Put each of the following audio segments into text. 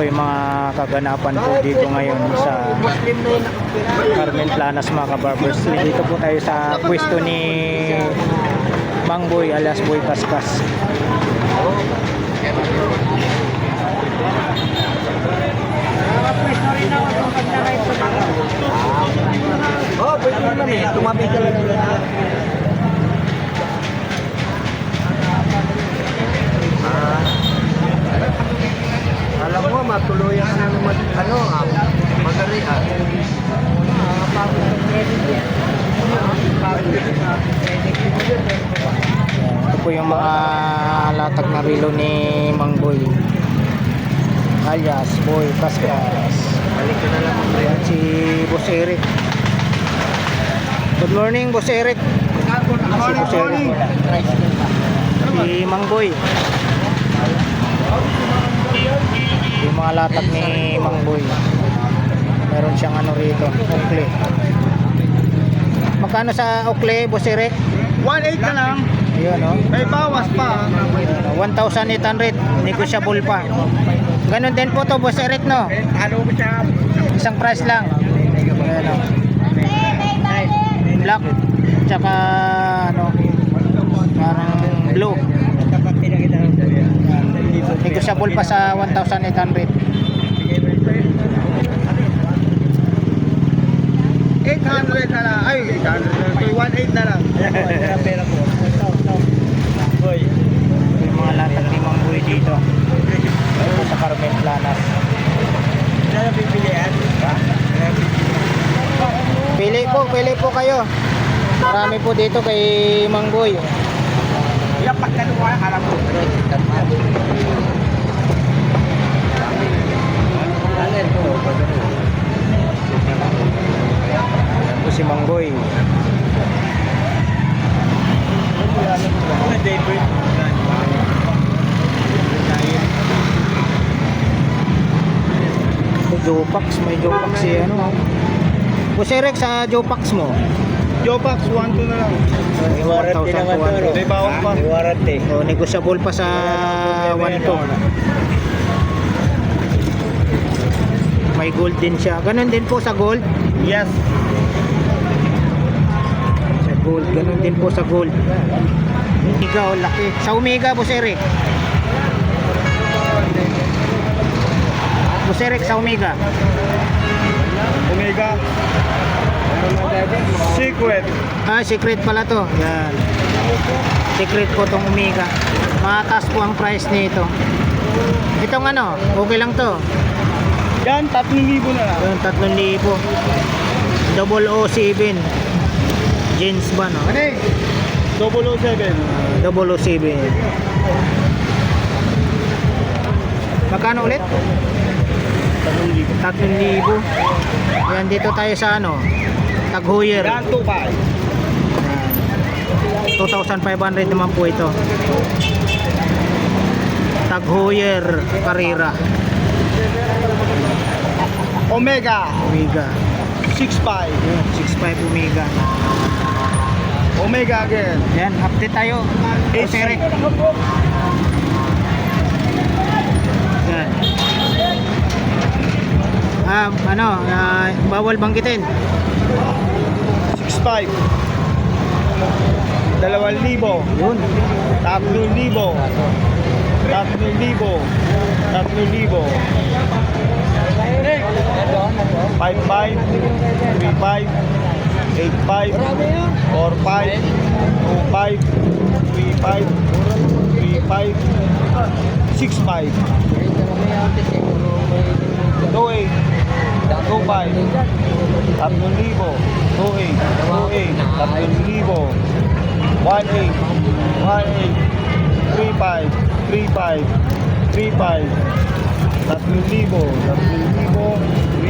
po yung mga kaganapan po dito ngayon sa Carmen Planas mga kabarbers. Dito po tayo sa pwesto ni Mang Boy alias Boy Kaskas. Oh, pwede naman eh. Tumabi ka lang nila. Alam mo, matuluyan ka na magaling Ito po yung mga latag na relo ni Mang Boy alias Boy Kaskas. Balik ka na lang. Ayan si Boss Eric. Good morning Boss Eric. Si Boss Eric. Si Mang Boy. Yung mga latag ni Mang Boy. Meron siyang ano rito, okle. Magkano sa okle, Boss Eric? 1.8 na lang. Ayun, oh. May bawas pa. 1,800, negotiable pa. Ganon din po to, Boss Eric, no? Ano mo siya? Isang price lang. Ayan, oh. Black, tsaka ano, parang blue. Negotiable pa sa 1,800. 800 na lang. Ay, 800 na lang. 1.8 na lang. Pera ko. Boy. Yung mga latag ni Mang Boy dito. Ito sa Carmen Planas. Wala na pipilian. Pili po kayo. Marami po dito kay Mang Boy. Ilang pagkaluwa, alam mo. Ito si Mang Boy. Jopax, may Jopax si ano. Boss Eric, sa Jopax mo. Jopax, 1.2 na lang. May warranty naman to. May bawas pa. May warranty. Oh, negotiable pa sa 1.2. May gold din siya. Ganon din po sa gold. Yes. Sa gold, ganon din po sa gold. Omega, oh, laki. Sa Omega, Boss Eric. Boss Eric, sa Omega. Omega. Secret. Ah, secret pala to. Yan. Secret po tong Omega. Mataas po ang price nito. Itong ano, okay lang to. Yan, 3,000 na lang. Yung 3,000. 007. Jeans ba, no? Ano eh? 007. 007. Magkano ulit? 3,000. Yan, dito tayo sa ano, Taghuyer. Yan, 2.5. 2,500 naman po ito. Taghuyer Carrera. Omega. Omega. 6.5. 6.5 Omega. Omega again. Yan, update tayo. Boss Eric. Yan. Bawal banggitin. 6.5. 2,000. Yun. 3,000. 3,000. 5.5, 3.5, 8.5, 4.5, 2.5, 3.5, 3.5, 6.5, 2.8, 2.5, 3,000, 2.8, 3,000, 1.8, 3.5, 3.5, 3.5, 3,000,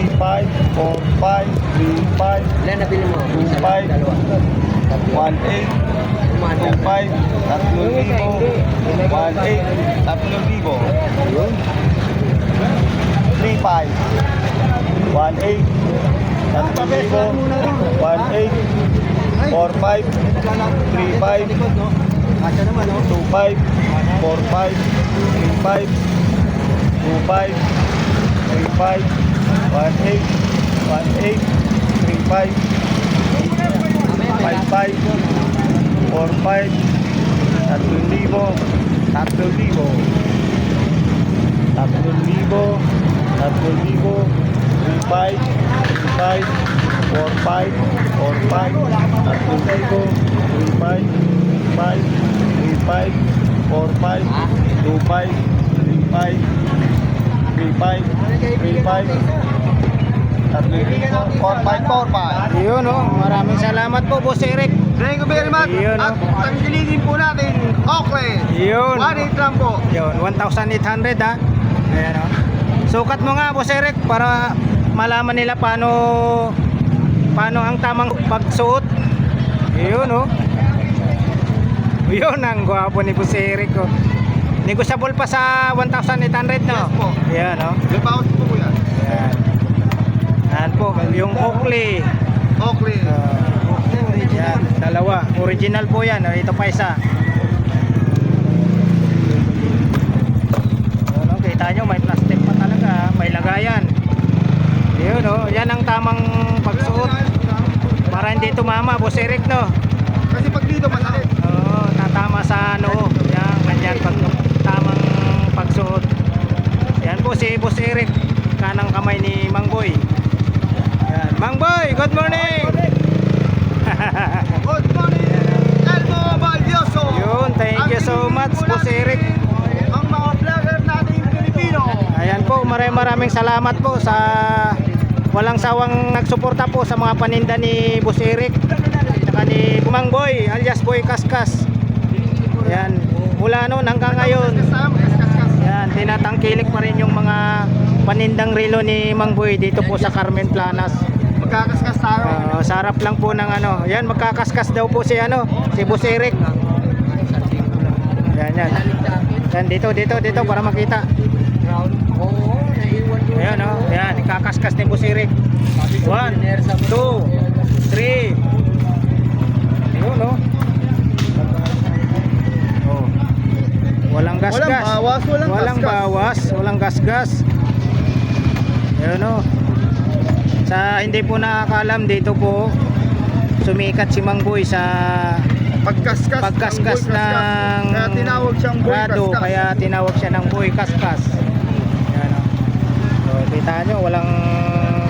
3.5, 4.5, 3.5, Ilan nabili mo? 2.5, 1.8, 2.5, 3,000, 1.8, 3,000, 3.5, 1.8, 3,000, 1.8, 4.5, 3.5, 2.5, 4.5, 3.5, 2.5, 35, 18, 18, 35, 55, 45, 3,000, 3,000, 3,000, 3,000, 35, 35, 45, 45, 3,000, 35, 35, 35, 45, 25, 35, 35, 35, 4545. Yun oh, maraming salamat po Boss Eric. Thank you very much. Yun, At tanggalin po natin Oakley. Yun. 1.8 lang po. Yun, 1,800 ha. Ayan oh. Sukat mo nga Boss Eric para malaman nila paano ang tamang pagsuot. Yun oh. Yun ang gwapo ni Boss Eric oh. Negotiable pa sa 1,800 no? Yes po. Yan oh. Lipaos po yan. Yan. Yan po, yung Oakley. Oakley. Yan, dalawa. Original po yan. Oh, ito pa isa. Ano, kita nyo, may plastic pa talaga. May lagayan. Yun oh, yan ang tamang pagsuot. Para hindi tumama, Boss Eric no? Kasi pag dito masakit. Oo, tatama sa noo. Yan, ganyan pag tamang pagsuot. Yan po si Boss Eric, kanang kamay ni Mang Boy. Yan, Mang Boy, good morning. Good morning. Elmo Valioso. Yun, thank you so much Boss Eric. Ang mga vlogger natin Pilipino. Ayan po, maraming salamat po sa walang sawang nagsuporta po sa mga paninda ni Boss Eric at ni Mang Boy alias Boy Kaskas. Yan, mula noon hanggang ngayon. Yan, tinatangkilik pa rin yung mga panindang relo ni Mang Boy dito po sa Carmen Planas. Magkakaskas tayo. Sarap lang po ng ano. Yan, magkakaskas daw po si ano, si Boss Eric. Yan, yan. Yan, dito para makita. Ayan, oh. Yan, ikakaskas ni Boss Eric. 1, 2, 3. Yun, oh. Oh. Walang gasgas. Walang bawas, Walang gasgas. Ayan, oh. Sa hindi po nakakalam, dito po sumikat si Mang Boy sa pagkaskas ng kaya tinawag siyang Boy rado, Kaskas. kaya tinawag siya ng Boy Kaskas. Yan o. So, kita nyo, walang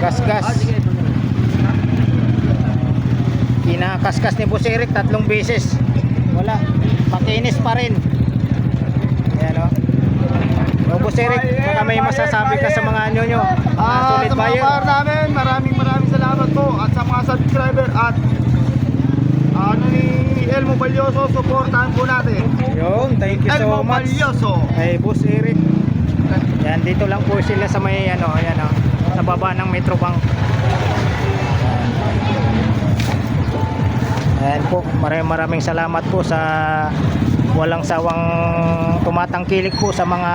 kaskas. Kinakaskas ni Boss Eric 3 beses. Wala, makinis pa rin. Yan o. So, Boss Eric, baka may masasabi ka sa mga anyo nyo. Solid Sa mga buyer. buyer namin, maraming salamat po. At sa mga subscriber at ni Elmo Valioso, supportahan po natin. Yun, thank you so Elmo much. Valioso. Ay, Boss Eric. Yan, dito lang po sila sa may ano, ayan o, sa baba ng Metrobank. Ayan po, maraming salamat po sa walang sawang tumatangkilik po sa mga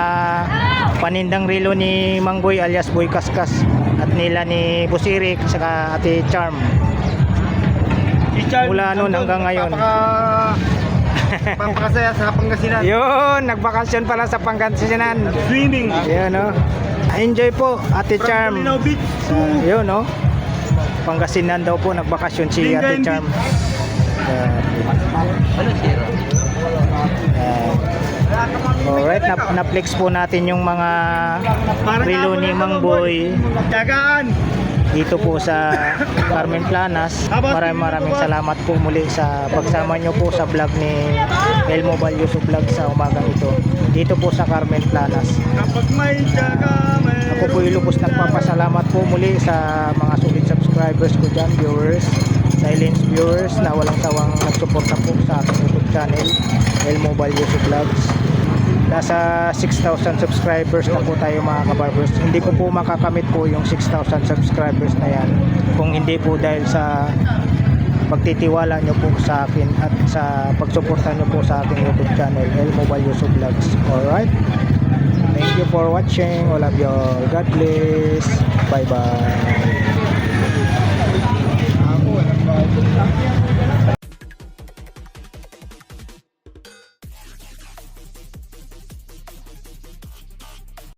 panindang relo ni Mang Boy alias Boy Kaskas at nila ni Boss Eric saka Ate Charm. Mula noon hanggang ngayon. Pampakasaya sa Pangasinan. Yun, nagbakasyon pala sa Pangasinan. Swimming. Yun o. Enjoy po Ate Charm. From Beach to Yun o. Pangasinan daw po nagbakasyon si Ate Charm. Alright, na-flex po natin yung mga relo ni Mang Boy Dagaan. dito po sa Carmen Planas. Maraming salamat po muli sa pagsama nyo po sa vlog ni Elmo Valioso Vlog sa umagang ito dito po sa Carmen Planas. Kapag may daga, Ako po lubos nagpapasalamat po muli sa mga sulit subscribers ko dyan, viewers, silent viewers na walang sawang nagsuporta po sa aking YouTube channel Elmo Valioso Vlogs. Nasa 6,000 subscribers na po tayo mga kabarbers. Hindi ko po makakamit po yung 6,000 subscribers na yan kung hindi po dahil sa pagtitiwala nyo po sa akin at sa pagsuporta nyo po sa aking YouTube channel Elmo Valioso Vlogs. Alright, thank you for watching. All of you all. God bless. Bye bye.